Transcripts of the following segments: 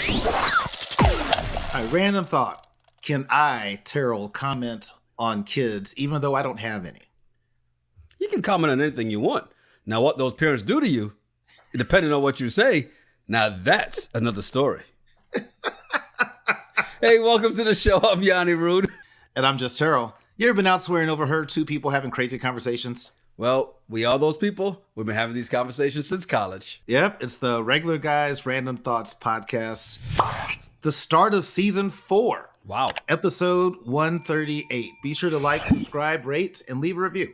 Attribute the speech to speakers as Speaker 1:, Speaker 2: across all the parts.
Speaker 1: All right, random thought. Can I, Terrell, comment on kids even though I don't have any?
Speaker 2: You can comment on anything you want. Now, what those parents do to you, depending on what you say, now that's another story. Hey, welcome to the show. I'm Yanni Rude.
Speaker 1: And I'm just Terrell. You ever been out somewhere and overheard two people having crazy conversations?
Speaker 2: Well, we are those people. We've been having these conversations since college.
Speaker 1: Yep, it's the Regular Guys Random Thoughts podcast. The start of season 4.
Speaker 2: Wow.
Speaker 1: Episode 138. Be sure to like, subscribe, rate, and leave a review.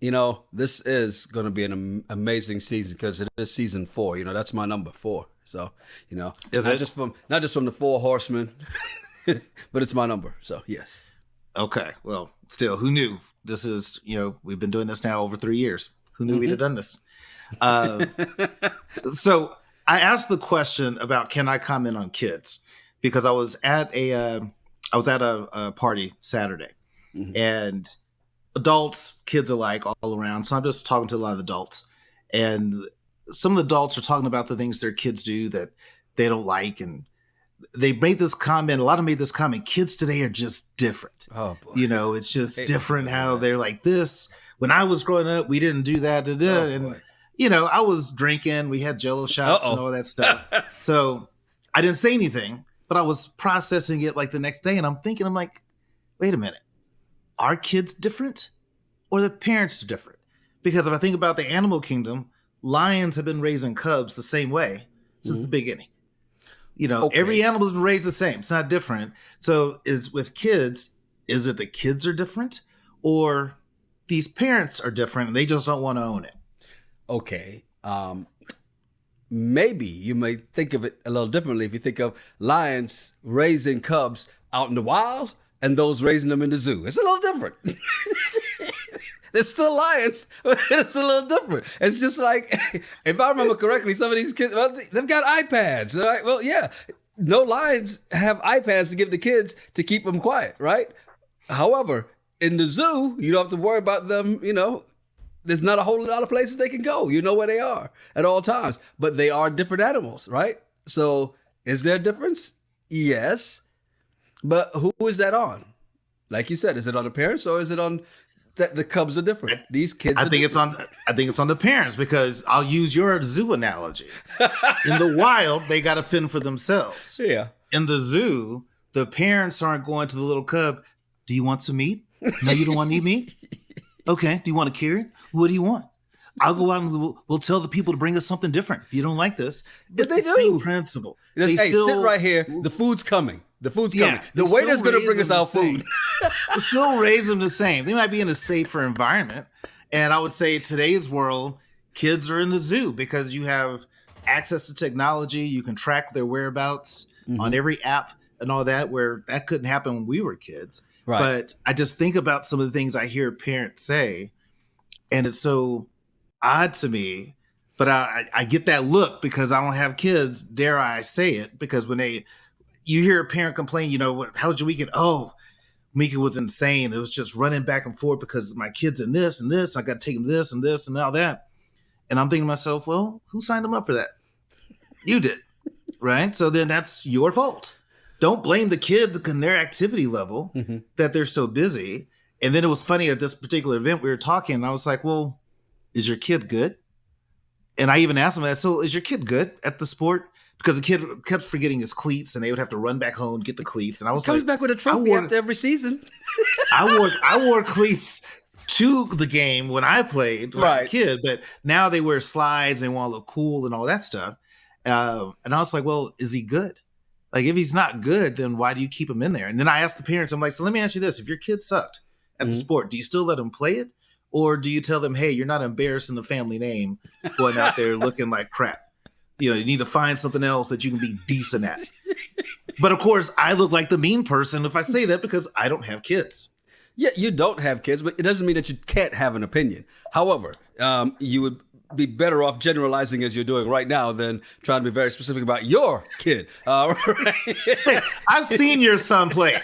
Speaker 2: You know, this is going to be an amazing season because it is season 4. You know, that's my number 4. So, you know, not just from the 4 horsemen, but it's my number. So, yes.
Speaker 1: Okay. Well, still, who knew? This is, we've been doing this now over 3 years. Who knew we'd have done this? So I asked the question about, can I comment on kids? Because I was at a party Saturday, and adults, kids alike, all around. So I'm just talking to a lot of adults, and some of the adults are talking about the things their kids do that they don't like, and they made this comment. A lot of them made this comment. Kids today are just different. Oh boy. It's just different how they're like this. When I was growing up, we didn't do that. And I was drinking. We had Jello shots and all that stuff. So I didn't say anything, but I was processing it like the next day, and I'm like, wait a minute. Are kids different, or the parents are different? Because if I think about the animal kingdom, lions have been raising cubs the same way since the beginning. Every animal's been raised the same. It's not different. So with kids, is it the kids are different, or these parents are different and they just don't want to own it?
Speaker 2: Okay. Maybe you may think of it a little differently if you think of lions raising cubs out in the wild and those raising them in the zoo. It's a little different. They're still lions, but it's a little different. It's just like, if I remember correctly, some of these kids, well, they've got iPads, right? Well, yeah, no lions have iPads to give the kids to keep them quiet, right? However, in the zoo, you don't have to worry about them, there's not a whole lot of places they can go. You know where they are at all times, but they are different animals, right? So is there a difference? Yes. But who is that on? Like you said, is it on the parents, or is it on that the cubs are different? These kids
Speaker 1: I think it's on the parents, because I'll use your zoo analogy. In the wild, they got to fend for themselves.
Speaker 2: Yeah.
Speaker 1: In the zoo, the parents aren't going to the little cub. Do you want some meat? No, you don't want to eat meat? Okay. Do you want a carrot? What do you want? I'll go out and we'll tell the people to bring us something different. If you don't like this,
Speaker 2: but they do.
Speaker 1: Same principle.
Speaker 2: Hey, sit right here. The food's coming. The food's coming. The waiter's going to bring us our food.
Speaker 1: They still raise them the same. They might be in a safer environment. And I would say today's world, kids are in the zoo because you have access to technology. You can track their whereabouts on every app and all that, where that couldn't happen when we were kids. Right. But I just think about some of the things I hear parents say, and it's so odd to me. But I get that look because I don't have kids, dare I say it, because when you hear a parent complain, how was your weekend? Oh, Mika was insane. It was just running back and forth because my kid's in this and this. I got to take them this and this and all that. And I'm thinking to myself, well, who signed them up for that? You did, right? So then that's your fault. Don't blame the kid and their activity level that they're so busy. And then it was funny at this particular event we were talking, and I was like, well, is your kid good? And I even asked him that. So is your kid good at the sport? Because the kid kept forgetting his cleats, and they would have to run back home, get the cleats. And I was
Speaker 2: comes back with a trophy after every season.
Speaker 1: I wore cleats to the game when I played as a kid, but now they wear slides and want to look cool and all that stuff. And I was like, well, is he good? Like, if he's not good, then why do you keep him in there? And then I asked the parents, I'm like, so let me ask you this. If your kid sucked at the sport, do you still let him play it? Or do you tell them, hey, you're not embarrassing the family name going out there looking like crap? You need to find something else that you can be decent at. But of course, I look like the mean person if I say that because I don't have kids.
Speaker 2: Yeah, you don't have kids, but it doesn't mean that you can't have an opinion. However, you would be better off generalizing as you're doing right now than trying to be very specific about your kid.
Speaker 1: Hey, I've seen your son play.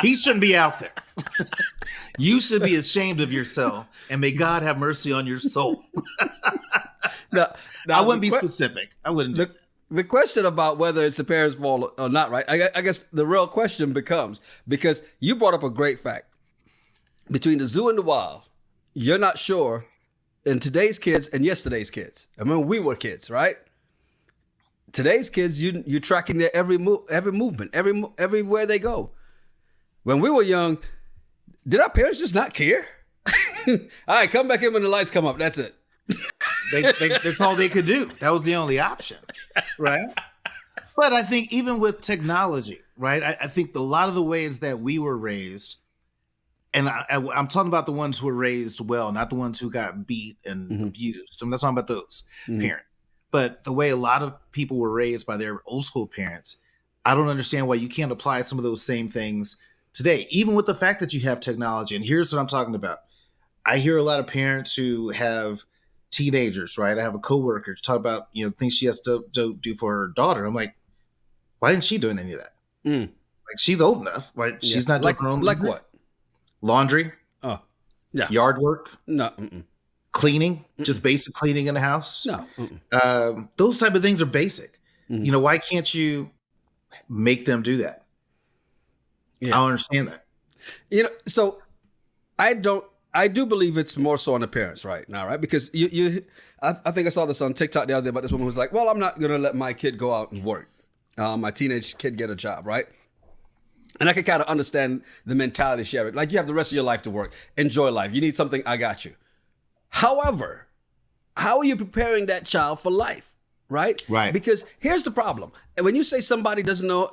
Speaker 1: He shouldn't be out there. You should be ashamed of yourself, and may God have mercy on your soul.
Speaker 2: Now,
Speaker 1: I wouldn't be specific. I wouldn't.
Speaker 2: the question about whether it's the parents' fault or not, right? I guess the real question becomes, because you brought up a great fact. Between the zoo and the wild, you're not sure in today's kids and yesterday's kids. I mean, we were kids, right? Today's kids, you're tracking their every movement, everywhere they go. When we were young, did our parents just not care? All right, come back in when the lights come up. That's it.
Speaker 1: That's all they could do. That was the only option, right? But I think even with technology, right? I think a lot of the ways that we were raised, and I'm talking about the ones who were raised well, not the ones who got beat and abused. I'm not talking about those parents. But the way a lot of people were raised by their old school parents, I don't understand why you can't apply some of those same things today, even with the fact that you have technology. And here's what I'm talking about. I hear a lot of parents who have teenagers, right? I have a coworker talk about, things she has to do for her daughter. I'm like, why isn't she doing any of that? Like, she's old enough, right?
Speaker 2: Yeah.
Speaker 1: She's not doing her own.
Speaker 2: Like what?
Speaker 1: Laundry.
Speaker 2: Oh, yeah.
Speaker 1: Yard work.
Speaker 2: No.
Speaker 1: Cleaning, just basic cleaning in the house.
Speaker 2: No.
Speaker 1: Those type of things are basic. Why can't you make them do that? Yeah. I don't understand that.
Speaker 2: So I do believe it's more so on the parents right now, right? Because I think I saw this on TikTok the other day about this woman who's like, well, I'm not going to let my kid go out and work. My teenage kid get a job, right? And I can kind of understand the mentality she has. Like, you have the rest of your life to work. Enjoy life. You need something, I got you. However, how are you preparing that child for life? Right?
Speaker 1: Right.
Speaker 2: Because here's the problem. When you say somebody doesn't know,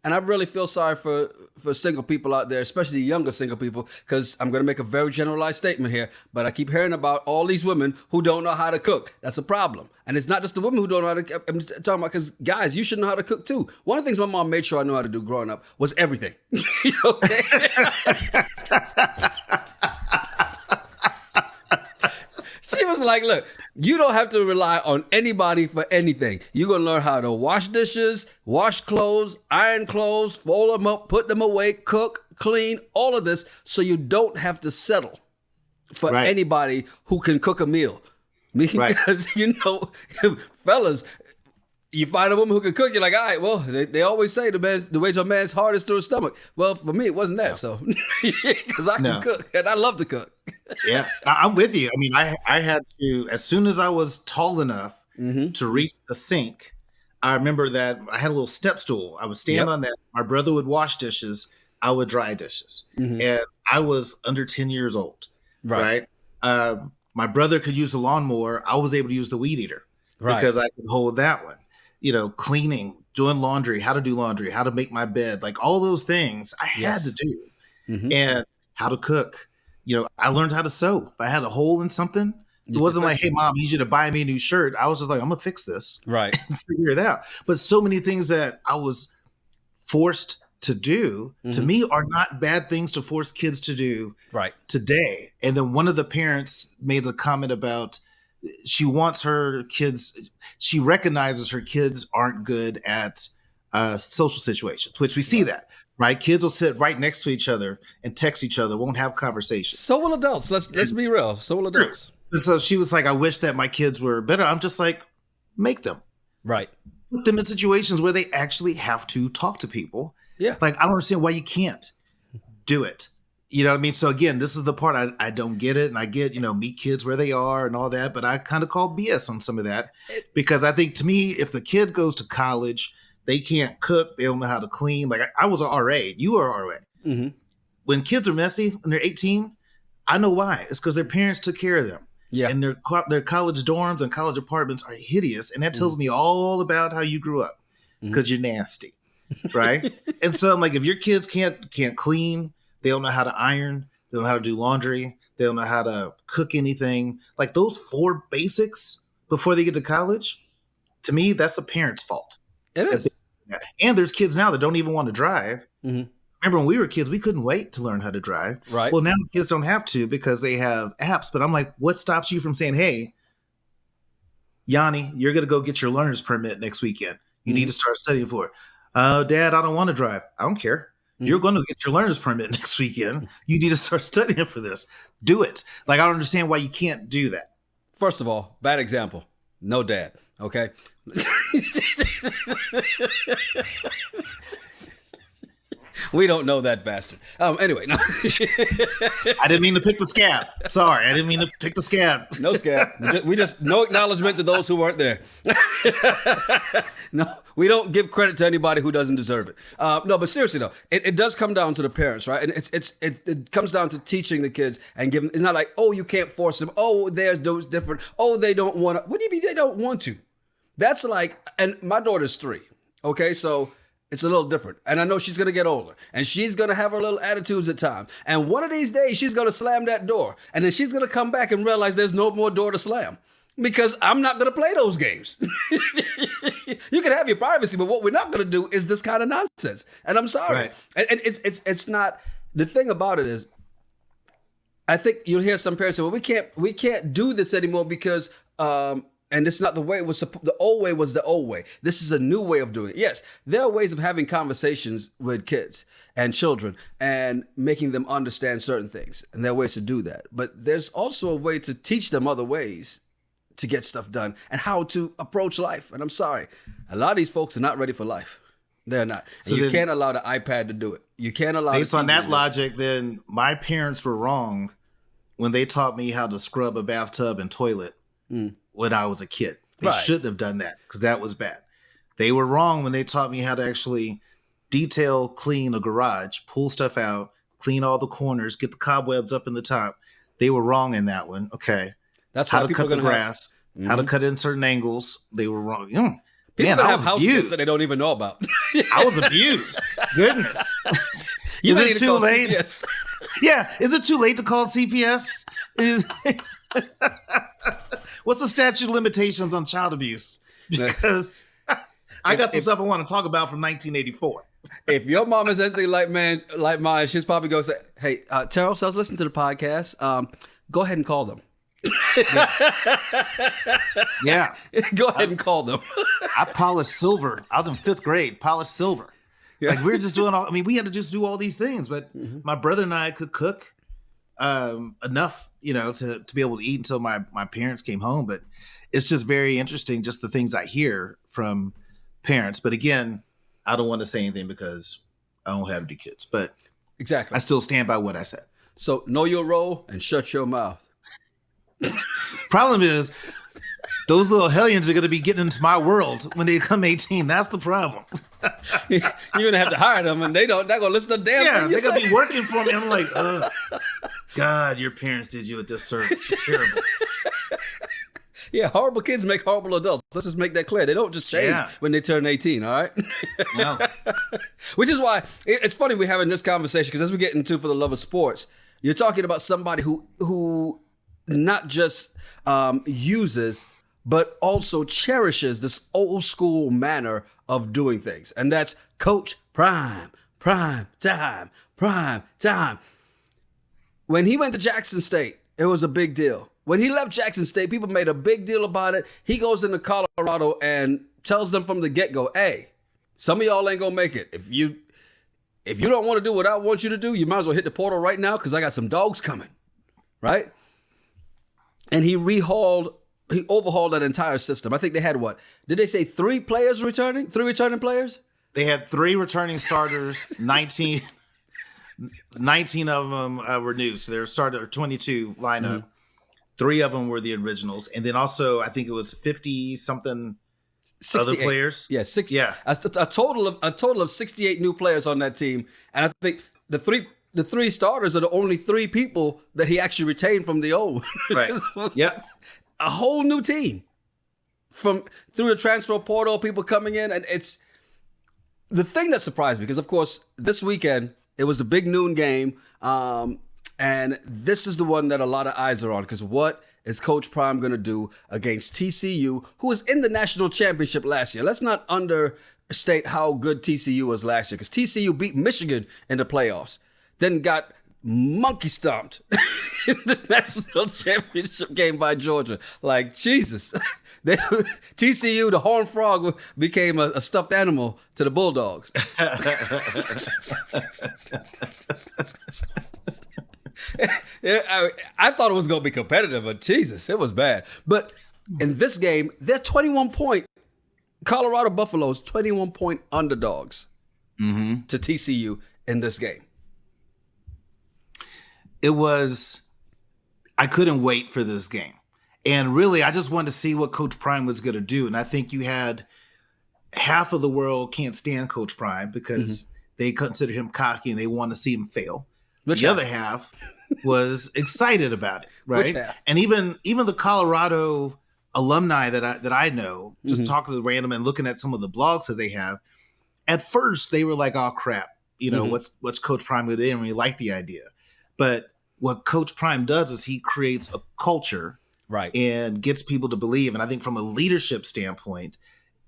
Speaker 2: and I really feel sorry for single people out there, especially younger single people, because I'm going to make a very generalized statement here, but I keep hearing about all these women who don't know how to cook. That's a problem. And it's not just the women who don't know how to cook. I'm just talking about, because guys, you should know how to cook too. One of the things my mom made sure I knew how to do growing up was everything. Okay? She was like, look, you don't have to rely on anybody for anything. You're going to learn how to wash dishes, wash clothes, iron clothes, fold them up, put them away, cook, clean, all of this, so you don't have to settle for anybody who can cook a meal. Because, fellas, you find a woman who can cook, you're like, all right, well, they always say the way to a man's heart is through his stomach. Well, for me, it wasn't that. So, because I can cook, and I love to cook.
Speaker 1: Yeah, I'm with you. I mean, I had to, as soon as I was tall enough to reach the sink, I remember that I had a little step stool. I would stand on that. My brother would wash dishes. I would dry dishes. And I was under 10 years old, right? My brother could use the lawnmower. I was able to use the weed eater because I could hold that one. Cleaning, doing laundry, how to do laundry, how to make my bed, like all those things I had to do. And how to cook. I learned how to sew. If I had a hole in something, it wasn't like, hey, mom, I need you to buy me a new shirt. I was just like, I'm going to fix this. Right. And figure it out. But so many things that I was forced to do, to me, are not bad things to force kids to do today. And then one of the parents made a comment about she wants her kids, she recognizes her kids aren't good at social situations, which we see that. Right, kids will sit right next to each other and text each other, won't have conversations.
Speaker 2: So will adults. Let's be real. So will adults.
Speaker 1: And so she was like, "I wish that my kids were better." I'm just like, make them. Right. Put them in situations where they actually have to talk to people. Yeah. Like, I don't understand why you can't do it. You know what I mean? So again, this is the part I don't get it, and I get meet kids where they are and all that, but I kind of call BS on some of that because I think, to me, if the kid goes to college, they can't cook. They don't know how to clean. Like, I was an RA. You were an RA. When kids are messy when they're 18, I know why. It's because their parents took care of them. Yeah. And their college dorms and college apartments are hideous. And that tells me all about how you grew up because you're nasty. Right. And so I'm like, if your kids can't clean, they don't know how to iron, they don't know how to do laundry, they don't know how to cook anything. Like, those 4 basics before they get to college, to me, that's a parent's fault. It is. And there's kids now that don't even want to drive. Remember when we were kids, we couldn't wait to learn how to drive. Right. Well, now kids don't have to because they have apps. But I'm like, what stops you from saying, hey, Yanni, you're going to go get your learner's permit next weekend. You need to start studying for it. Dad, I don't want to drive. I don't care. You're going to get your learner's permit next weekend. You need to start studying for this. Do it. Like, I don't understand why you can't do that.
Speaker 2: First of all, bad example. No dad. Okay. We don't know that bastard. Anyway, no.
Speaker 1: I didn't mean to pick the scab. Sorry, I didn't mean to pick the scab.
Speaker 2: No scab. We just no acknowledgement to those who weren't there. No, we don't give credit to anybody who doesn't deserve it. No, but seriously though, it does come down to the parents, right? And it comes down to teaching the kids and giving. It's not like, oh, you can't force them. Oh, theirs those different. Oh, they don't want to. What do you mean they don't want to? That's like, and my daughter's 3. Okay, so it's a little different. And I know she's going to get older. And she's going to have her little attitudes at times. And one of these days, she's going to slam that door. And then she's going to come back and realize there's no more door to slam. Because I'm not going to play those games. You can have your privacy, but what we're not going to do is this kind of nonsense. And I'm sorry.
Speaker 1: Right.
Speaker 2: And it's not, the thing about it is, I think you'll hear some parents say, well, we can't do this anymore because, and it's not the way it was. The old way was the old way. This is a new way of doing it. Yes, there are ways of having conversations with kids and children and making them understand certain things. And there are ways to do that. But there's also a way to teach them other ways to get stuff done and how to approach life. And I'm sorry, a lot of these folks are not ready for life. They're not. So you can't allow the iPad to do it. You can't allow.
Speaker 1: Based on that logic, then my parents were wrong when they taught me how to scrub a bathtub and toilet. When I was a kid. They shouldn't have done that because that was bad. They were wrong when they taught me how to actually detail clean a garage, pull stuff out, clean all the corners, get the cobwebs up in the top. They were wrong in that one. Okay.
Speaker 2: That's
Speaker 1: how to cut the grass, how to cut in certain angles. They were wrong.
Speaker 2: People
Speaker 1: Man,
Speaker 2: have house skills that they don't even know about.
Speaker 1: I was abused. Goodness.
Speaker 2: Is
Speaker 1: it too late?
Speaker 2: CPS.
Speaker 1: Yeah. Is it too late to call CPS? What's the statute of limitations on child abuse? Because I got some stuff I want to talk about from 1984.
Speaker 2: If your mom is anything like mine, she's probably going to say, hey, Terrell, so I was listening to the podcast. Go ahead and call them.
Speaker 1: Yeah.
Speaker 2: Go ahead and call them.
Speaker 1: I polished silver. I was in 5th grade, polished silver. Yeah. Like we were just doing we had to just do all these things, but my brother and I could cook enough, to be able to eat until my parents came home. But it's just very interesting, just the things I hear from parents. But again, I don't want to say anything because I don't have any kids, but
Speaker 2: exactly,
Speaker 1: I still stand by what I said.
Speaker 2: So know your role and shut your mouth.
Speaker 1: Problem is, those little hellions are going to be getting into my world when they come 18. That's the problem.
Speaker 2: You're going to have to hire them, and they're going to listen to damn thing
Speaker 1: they're going to be working for me. I'm like, God, your parents did you a disservice. You're terrible.
Speaker 2: Yeah, horrible kids make horrible adults. Let's just make that clear. They don't just change when they turn 18, all right?
Speaker 1: No.
Speaker 2: Which is why it's funny we're having this conversation, because as we get into For the Love of Sports, you're talking about somebody who not just uses, but also cherishes this old school manner of doing things. And that's Coach Prime time. When he went to Jackson State, it was a big deal. When he left Jackson State, people made a big deal about it. He goes into Colorado and tells them from the get-go, hey, some of y'all ain't gonna make it. If you don't want to do what I want you to do, you might as well hit the portal right now because I got some dogs coming, right? And he overhauled that entire system. I think they had did they say 3 players returning? 3 returning players?
Speaker 1: They had 3 returning starters, 19 of them were new. So they were started 22 lineup. Mm-hmm. 3 of them were the originals. And then also, I think it was 50-something other players.
Speaker 2: Yeah, 60. Yeah. A total of 68 new players on that team. And I think the 3 starters are the only 3 people that he actually retained from the old.
Speaker 1: Right. Yep.
Speaker 2: A whole new team through the transfer portal, people coming in. And it's the thing that surprised me, because of course this weekend it was a big noon game. And this is the one that a lot of eyes are on, because what is Coach Prime going to do against TCU, who was in the national championship last year? Let's not understate how good TCU was last year, because TCU beat Michigan in the playoffs, then got monkey stomped in the national championship game by Georgia. Like, Jesus. TCU, the Horned Frog, became a stuffed animal to the Bulldogs. I thought it was going to be competitive, but Jesus, it was bad. But In this game, they're 21-point. Colorado Buffaloes, 21-point underdogs to TCU in this game.
Speaker 1: I couldn't wait for this game. And really, I just wanted to see what Coach Prime was going to do. And I think you had half of the world can't stand Coach Prime because they consider him cocky and they want to see him fail. The other half was excited about it, right? And even the Colorado alumni that I know, just talking to random and looking at some of the blogs that they have, at first they were like, "Oh crap, what's Coach Prime going to do?" And we like the idea, but what Coach Prime does is he creates a culture,
Speaker 2: right,
Speaker 1: and gets people to believe. And I think from a leadership standpoint,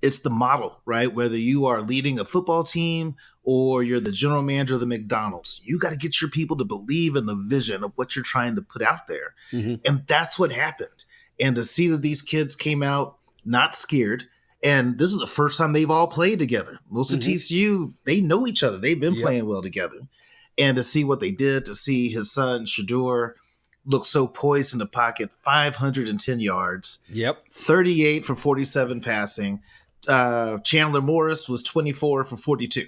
Speaker 1: it's the model, right? Whether you are leading a football team or you're the general manager of the McDonald's, you got to get your people to believe in the vision of what you're trying to put out there. And that's what happened. And to see that these kids came out not scared, and this is the first time they've all played together. Most of TCU, they know each other. They've been playing well together. And to see what they did, to see his son, Shador, look so poised in the pocket, 510 yards, 38 for 47 passing. Chandler Morris was 24 for 42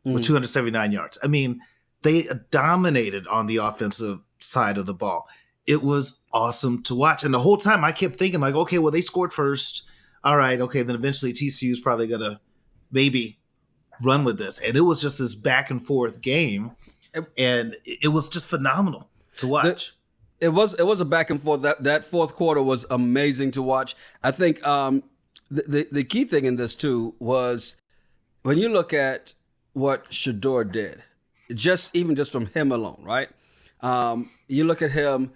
Speaker 1: with 279 yards. I mean, they dominated on the offensive side of the ball. It was awesome to watch. And the whole time I kept thinking like, okay, well, they scored first. All right. Okay. Then eventually TCU is probably going to maybe run with this. And it was just this back and forth game. And it was just phenomenal to watch.
Speaker 2: It was a back and forth. That fourth quarter was amazing to watch. I think the key thing in this too was when you look at what Shador did, even just from him alone, right? You look at him.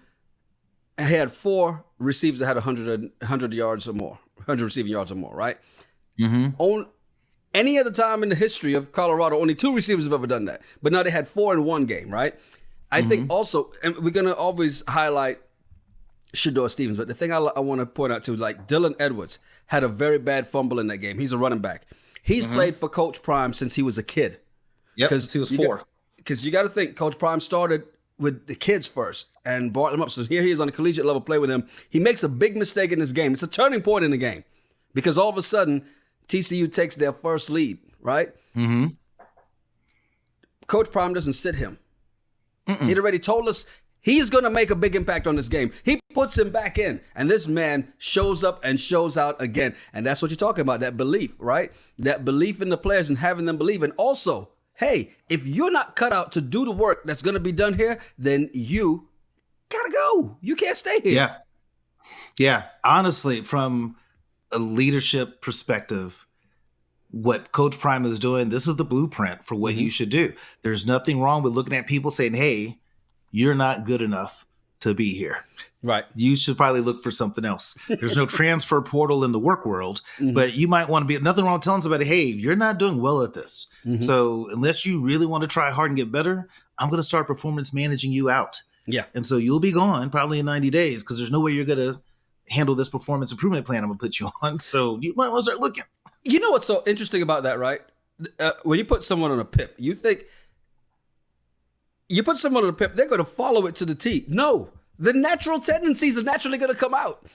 Speaker 2: He had 4 receivers that had 100 yards or more, 100 receiving yards or more, right? On any other time in the history of Colorado, only 2 receivers have ever done that. But now they had 4 in one game, right? I think also, and we're going to always highlight Shador Stevens, but the thing I want to point out too, like Dylan Edwards had a very bad fumble in that game. He's a running back. He's played for Coach Prime since he was a kid.
Speaker 1: Yep, since he was 4.
Speaker 2: Because you got to think, Coach Prime started with the kids first and brought them up. So here he is on a collegiate level, play with him. He makes a big mistake in this game. It's a turning point in the game because all of a sudden TCU takes their first lead, right? Coach Prime doesn't sit him. He'd already told us he's going to make a big impact on this game. He puts him back in, and this man shows up and shows out again. And that's what you're talking about, that belief, right? That belief in the players and having them believe. And also, hey, if you're not cut out to do the work that's going to be done here, then you got to go. You can't stay here.
Speaker 1: Yeah. Honestly, from a leadership perspective, what Coach Prime is doing, this is the blueprint for what you should do. There's nothing wrong with looking at people saying, hey, you're not good enough to be here.
Speaker 2: Right.
Speaker 1: You should probably look for something else. There's no transfer portal in the work world, but you might want to be, nothing wrong with telling somebody, hey, you're not doing well at this. So unless you really want to try hard and get better, I'm going to start performance managing you out.
Speaker 2: Yeah.
Speaker 1: And so you'll be gone probably in 90 days because there's no way you're going to handle this performance improvement plan I'm going to put you on. So you might want to start looking.
Speaker 2: You know what's so interesting about that, right? When you put someone on a PIP, you think you put someone on a PIP, they're going to follow it to the T. No, the natural tendencies are naturally going to come out.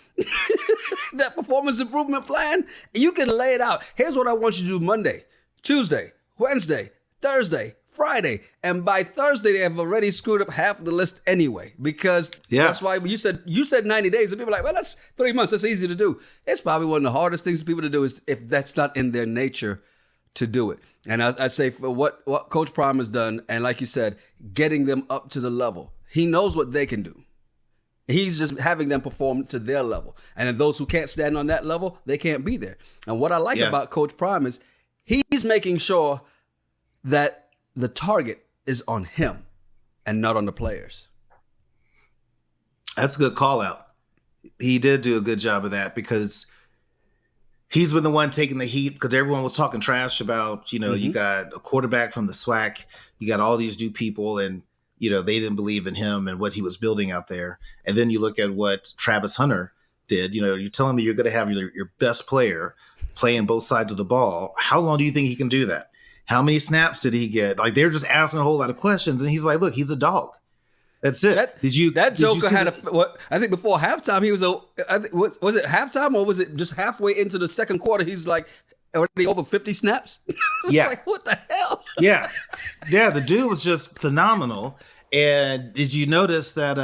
Speaker 2: That performance improvement plan, you can lay it out. Here's what I want you to do Monday, Tuesday, Wednesday, Thursday, Friday. And by Thursday, they have already screwed up half of the list anyway. Because that's why when you said 90 days, and people are like, well, that's 3 months. That's easy to do. It's probably one of the hardest things for people to do is if that's not in their nature to do it. And I say for what Coach Prime has done, and like you said, getting them up to the level. He knows what they can do. He's just having them perform to their level. And then those who can't stand on that level, they can't be there. And what I like about Coach Prime is he's making sure that the target is on him and not on the players.
Speaker 1: That's a good call out. He did do a good job of that because he's been the one taking the heat because everyone was talking trash about, you got a quarterback from the SWAC, you got all these new people and, they didn't believe in him and what he was building out there. And then you look at what Travis Hunter did. You're telling me you're going to have your best player playing both sides of the ball. How long do you think he can do that? How many snaps did he get? Like, they're just asking a whole lot of questions. And he's like, look, he's a dog. That's it. Did you?
Speaker 2: That
Speaker 1: did you
Speaker 2: Joker
Speaker 1: see
Speaker 2: had
Speaker 1: the-
Speaker 2: what I think before halftime he was was it halftime or was it just halfway into the second quarter? He's like already over 50 snaps.
Speaker 1: Yeah.
Speaker 2: Like what the hell?
Speaker 1: Yeah, yeah. The dude was just phenomenal. And did you notice that?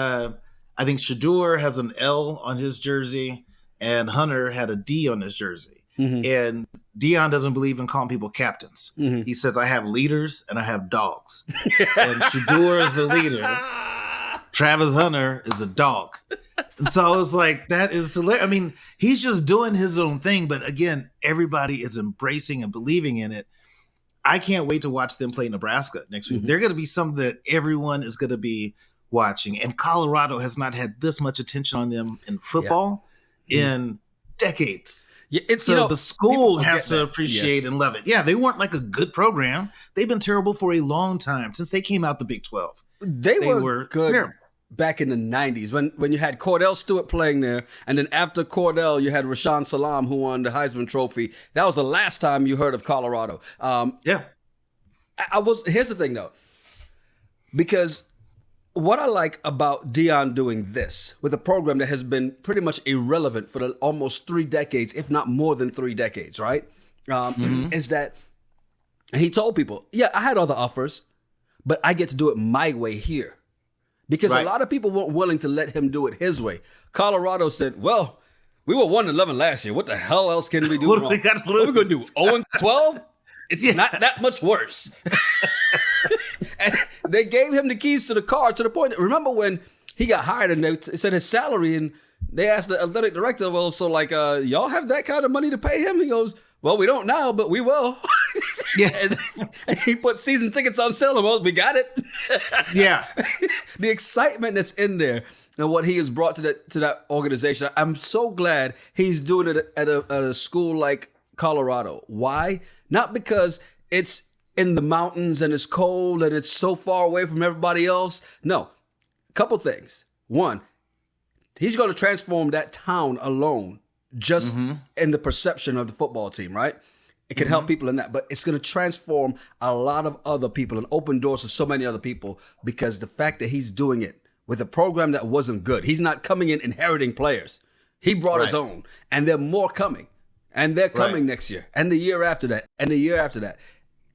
Speaker 1: I think Shador has an L on his jersey, and Hunter had a D on his jersey. And Dion doesn't believe in calling people captains. He says, "I have leaders and I have dogs." And Shador is the leader. Travis Hunter is a dog. And so I was like, that is hilarious. I mean, he's just doing his own thing. But again, everybody is embracing and believing in it. I can't wait to watch them play Nebraska next week. They're going to be something that everyone is going to be watching. And Colorado has not had this much attention on them in football in decades.
Speaker 2: Yeah, it's,
Speaker 1: So the school has to
Speaker 2: that.
Speaker 1: appreciate
Speaker 2: Yes.
Speaker 1: and love it. Yeah, they weren't like a good program. They've been terrible for a long time since they came out the Big 12.
Speaker 2: They were good
Speaker 1: terrible.
Speaker 2: back in the 90s when you had Cordell Stewart playing there, and then after Cordell you had Rashawn Salam who won the Heisman Trophy. That was the last time you heard of Colorado.
Speaker 1: Yeah.
Speaker 2: Here's the thing though, because what I like about Dion doing this with a program that has been pretty much irrelevant for almost 3 decades, if not more than 3 decades, right? Is that he told people, yeah, I had other offers, but I get to do it my way here. Because a
Speaker 1: Right.
Speaker 2: lot of people weren't willing to let him do it his way. Colorado said, well, we were 1-11 last year. What the hell else can we do
Speaker 1: What do
Speaker 2: wrong?
Speaker 1: we got to
Speaker 2: What are we
Speaker 1: lose?
Speaker 2: going to do, 0-12? It's not that much worse. And they gave him the keys to the car to the point that, remember when he got hired and they said his salary, and they asked the athletic director, well, so like, y'all have that kind of money to pay him? He goes, well, we don't now, but we will.
Speaker 1: Yeah.
Speaker 2: and he put season tickets on sale, and well, we got it.
Speaker 1: Yeah.
Speaker 2: The excitement that's in there and what he has brought to that organization. I'm so glad he's doing it at a school like Colorado. Why? Not because it's in the mountains and it's cold and it's so far away from everybody else. No, couple things. One, he's going to transform that town alone just in the perception of the football team, right? It can help people in that, but it's going to transform a lot of other people and open doors to so many other people because the fact that he's doing it with a program that wasn't good. He's not coming in inheriting players. He brought his own, and there are more coming. And they're coming next year, and the year after that, and the year after that.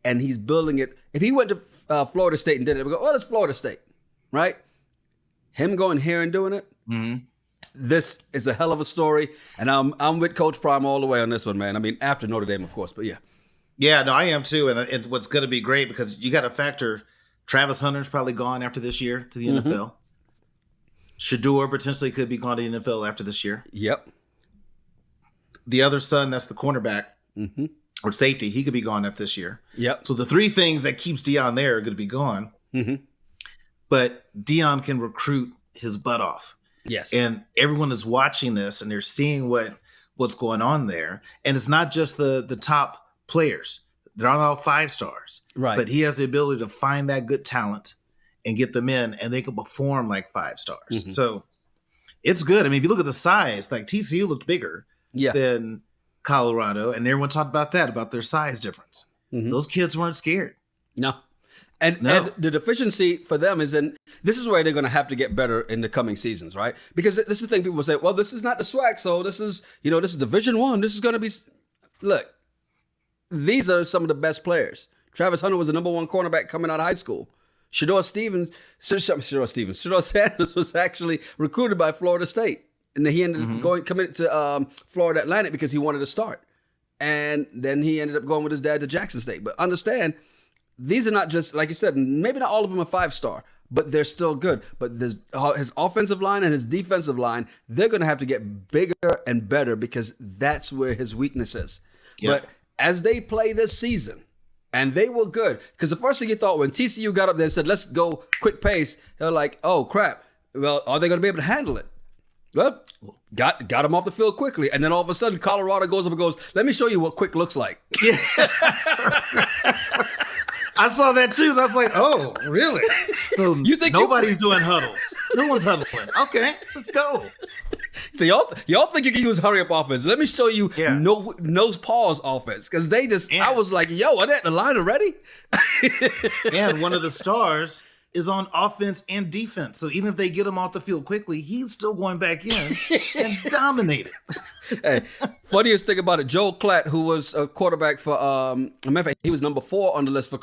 Speaker 2: And he's building it. If he went to Florida State and did it, we go, well, it's Florida State, right? Him going here and doing it, this is a hell of a story. And I'm with Coach Prime all the way on this one, man. I mean, after Notre Dame, of course, but yeah.
Speaker 1: Yeah, no, I am too. And what's going to be great because you got to factor Travis Hunter's probably gone after this year to the NFL. Shador potentially could be gone to the NFL after this year.
Speaker 2: Yep.
Speaker 1: The other son, that's the cornerback or safety, he could be gone after this year.
Speaker 2: Yep.
Speaker 1: So the 3 things that keeps Dion there are going to be gone. But Dion can recruit his butt off.
Speaker 2: Yes.
Speaker 1: And everyone is watching this and they're seeing what's going on there. And it's not just the top players. They're not all 5 stars.
Speaker 2: Right.
Speaker 1: But he has the ability to find that good talent and get them in and they can perform like 5 stars. So it's good. I mean, if you look at the size, like TCU looked bigger than Colorado. And everyone talked about that, about their size difference. Those kids weren't scared.
Speaker 2: No. And the deficiency for them is this is where they're going to have to get better in the coming seasons, right? Because this is the thing people say, well, this is not the SWAC, so this is Division I. This is going to be, look, these are some of the best players. Travis Hunter was the number 1 cornerback coming out of high school. Shador Sanders was actually recruited by Florida State. And then he ended up committed to Florida Atlantic because he wanted to start. And then he ended up going with his dad to Jackson State. But understand, these are not just, like you said, maybe not all of them are 5-star, but they're still good. But his offensive line and his defensive line, they're going to have to get bigger and better because that's where his weakness is. But as they play this season, and they were good, because the first thing you thought when TCU got up there and said, let's go quick pace, they're like, oh, crap. Well, are they going to be able to handle it? Well, got him off the field quickly. And then all of a sudden, Colorado goes up and goes, let me show you what quick looks like.
Speaker 1: Yeah. I saw that too. I was like, oh, really? So
Speaker 2: You think
Speaker 1: nobody's doing huddles. No one's huddling. Okay, let's go.
Speaker 2: So y'all think you can use hurry up offense? Let me show you
Speaker 1: Yeah.
Speaker 2: no pause offense, because they just I was like, yo, are they at the line already?
Speaker 1: And one of the stars is on offense and defense. So even if they get him off the field quickly, he's still going back in and dominating.
Speaker 2: Hey, funniest thing about it, Joel Klatt, who was a quarterback for, matter of fact, he was number 4 on the list for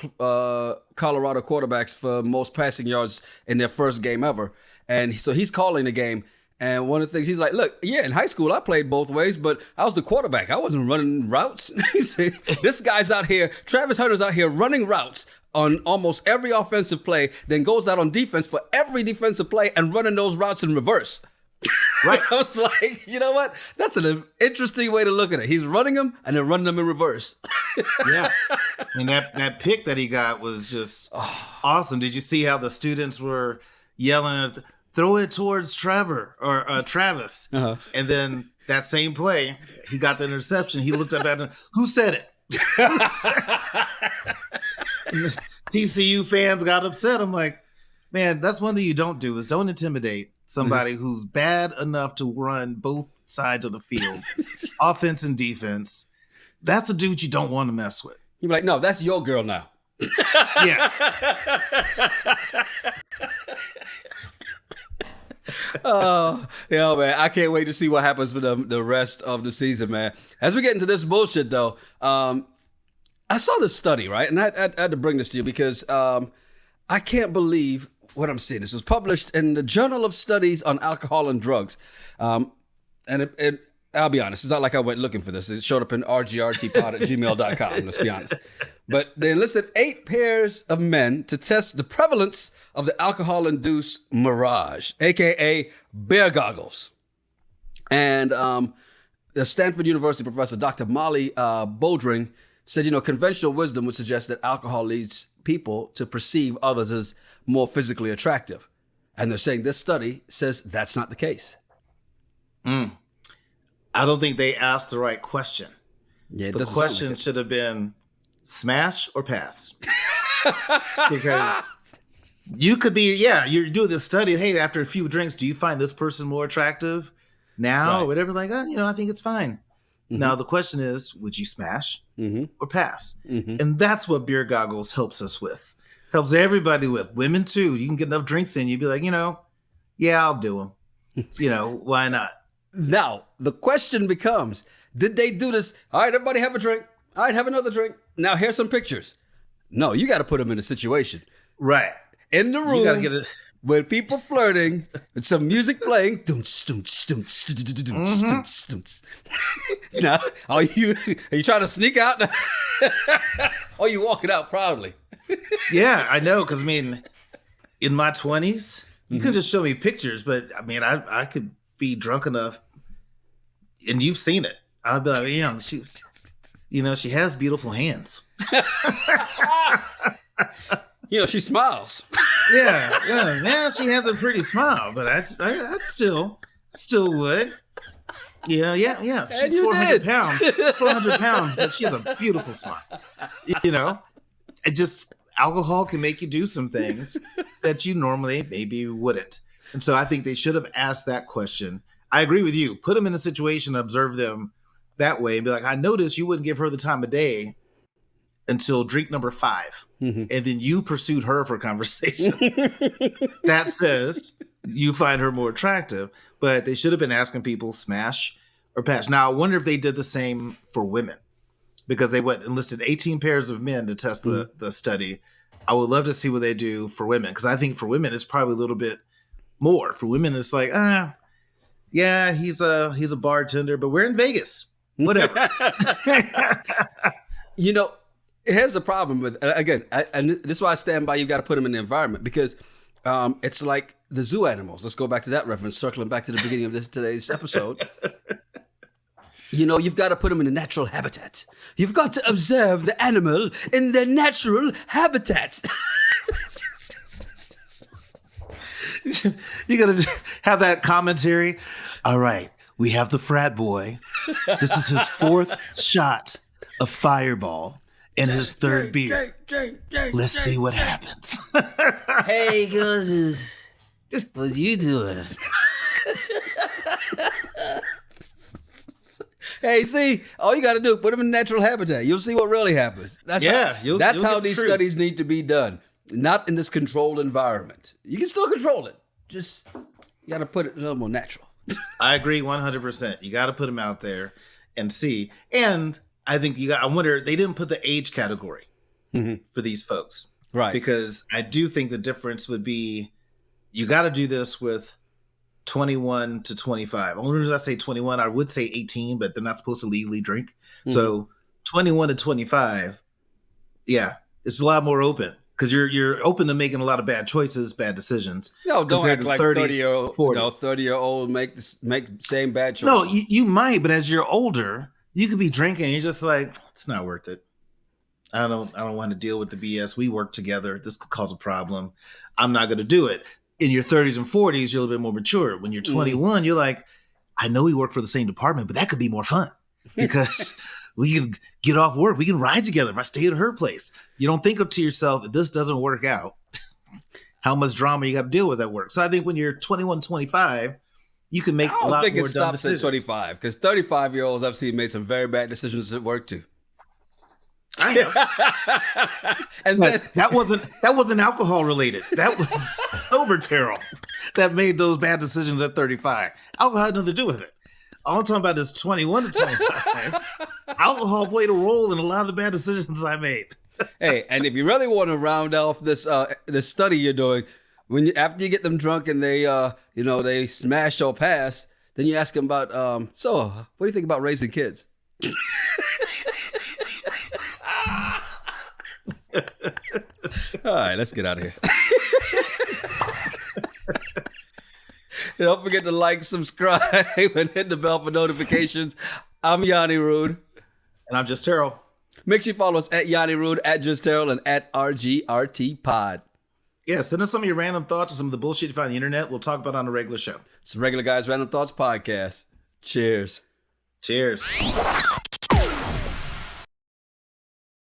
Speaker 2: Colorado quarterbacks for most passing yards in their first game ever. And so he's calling the game. And one of the things he's like, look, yeah, in high school I played both ways, but I was the quarterback. I wasn't running routes. He said, this guy's out here, Travis Hunter's out here running routes on almost every offensive play, then goes out on defense for every defensive play and running those routes in reverse. Right. I was like, you know what? That's an interesting way to look at it. He's running them and then running them in reverse.
Speaker 1: Yeah. And that pick that he got was just awesome. Did you see how the students were yelling at throw it towards Trevor or Travis. Uh-huh. And then that same play, he got the interception. He looked up at him. Who said it? TCU fans got upset. I'm like, man, that's one thing you don't do is don't intimidate somebody who's bad enough to run both sides of the field, offense and defense. That's a dude you don't want to mess with.
Speaker 2: You're like, no, that's your girl now.
Speaker 1: Yeah.
Speaker 2: Oh, yeah, man. I can't wait to see what happens for the rest of the season, man. As we get into this bullshit, though, I saw this study, right? And I had to bring this to you because I can't believe what I'm seeing. This was published in the Journal of Studies on Alcohol and Drugs. And I'll be honest, it's not like I went looking for this. It showed up in rgrtpod@gmail.com, let's be honest. But they enlisted 8 pairs of men to test the prevalence of the alcohol-induced mirage, a.k.a. bear goggles. And the Stanford University professor, Dr. Molly Bodring, said, conventional wisdom would suggest that alcohol leads people to perceive others as more physically attractive. And they're saying this study says that's not the case.
Speaker 1: I don't think they asked the right question.
Speaker 2: Yeah,
Speaker 1: the question should have been smash or pass. Because you could be, you're doing this study. Hey, after a few drinks, do you find this person more attractive now or whatever? Like, I think it's fine. Mm-hmm. Now, the question is, would you smash or pass? Mm-hmm. And that's what beer goggles helps us with. Helps everybody with. Women, too. You can get enough drinks in. You'd be like, I'll do them. Why not?
Speaker 2: Now, the question becomes, did they do this? All right, everybody have a drink. All right, have another drink. Now, here's some pictures. No, you got to put them in a situation.
Speaker 1: Right.
Speaker 2: In the room,
Speaker 1: you gotta get it.
Speaker 2: With people flirting and some music playing. Now, are you trying to sneak out? Or you walking out proudly?
Speaker 1: Yeah, I know. Because, in my 20s, you could just show me pictures. But, I could be drunk enough, and you've seen it. I'd be like, she has beautiful hands.
Speaker 2: She smiles.
Speaker 1: Yeah, she has a pretty smile, but I still would. Yeah. She's 400 pounds. 400 pounds, but she has a beautiful smile. It just, alcohol can make you do some things that you normally maybe wouldn't. And so I think they should have asked that question. I agree with you. Put them in a situation, observe them that way, and be like, I noticed you wouldn't give her the time of day until drink number 5. Mm-hmm. And then you pursued her for conversation. That says you find her more attractive. But they should have been asking people smash or pass. Now, I wonder if they did the same for women, because they enlisted 18 pairs of men to test the study. I would love to see what they do for women, because I think for women it's probably a little bit more. For women, it's like, he's a bartender, but we're in Vegas. Whatever.
Speaker 2: Here's the problem with, again, and this is why I stand by, you got to put them in the environment, because it's like the zoo animals. Let's go back to that reference, circling back to the beginning of today's episode. You've got to put them in a natural habitat. You've got to observe the animal in their natural habitat.
Speaker 1: You got to have that commentary. All right, we have the frat boy. This is his 4th shot of Fireball. In his 3rd beer. Let's see what happens.
Speaker 2: Hey, guys, what you doing? Hey, see, all you got to do, put them in natural habitat. You'll see what really happens. That's how these studies need to be done. Not in this controlled environment. You can still control it. Just, you got to put it a little more natural.
Speaker 1: I agree 100%. You got to put them out there and see. And I think I wonder, they didn't put the age category for these folks.
Speaker 2: Right.
Speaker 1: Because I do think the difference would be, you got to do this with 21 to 25. Only reason I say 21, I would say 18, but they're not supposed to legally drink. So 21 to 25, yeah, it's a lot more open. Because you're open to making a lot of bad choices, bad decisions.
Speaker 2: No, don't act like
Speaker 1: 30-year-old,
Speaker 2: 30-year-old make same bad choices.
Speaker 1: No, you might, but as you're older, you could be drinking and you're just like, it's not worth it. I don't want to deal with the BS. We work together. This could cause a problem. I'm not going to do it. In your 30s and 40s, you're a little bit more mature. When you're 21, you're like, I know we work for the same department, but that could be more fun because we can get off work. We can ride together if I stay at her place. You don't think to yourself, if this doesn't work out, how much drama you got to deal with at work. So I think when you're 21, 25, you can make a lot more dumb decisions. I don't think it stops at
Speaker 2: 25 because 35-year-olds I've seen made some very bad decisions at work too.
Speaker 1: I know. And that wasn't alcohol related. That was sober Terrell that made those bad decisions at 35. Alcohol had nothing to do with it. All I'm talking about is 21 to 25. Alcohol played a role in a lot of the bad decisions I made.
Speaker 2: Hey, and if you really want to round off this study you're doing, after you get them drunk and they smash or pass, then you ask them about so what do you think about raising kids? All right, let's get out of here. Don't forget to like, subscribe, and hit the bell for notifications. I'm Yanni Rude.
Speaker 1: And I'm Just Terrell.
Speaker 2: Make sure you follow us at Yanni Rude, at Just Terrell, and at RGRT Pod.
Speaker 1: Yeah, send us some of your random thoughts or some of the bullshit you find on the internet. We'll talk about it on a regular show.
Speaker 2: It's the Regular Guys Random Thoughts Podcast. Cheers.
Speaker 1: Cheers.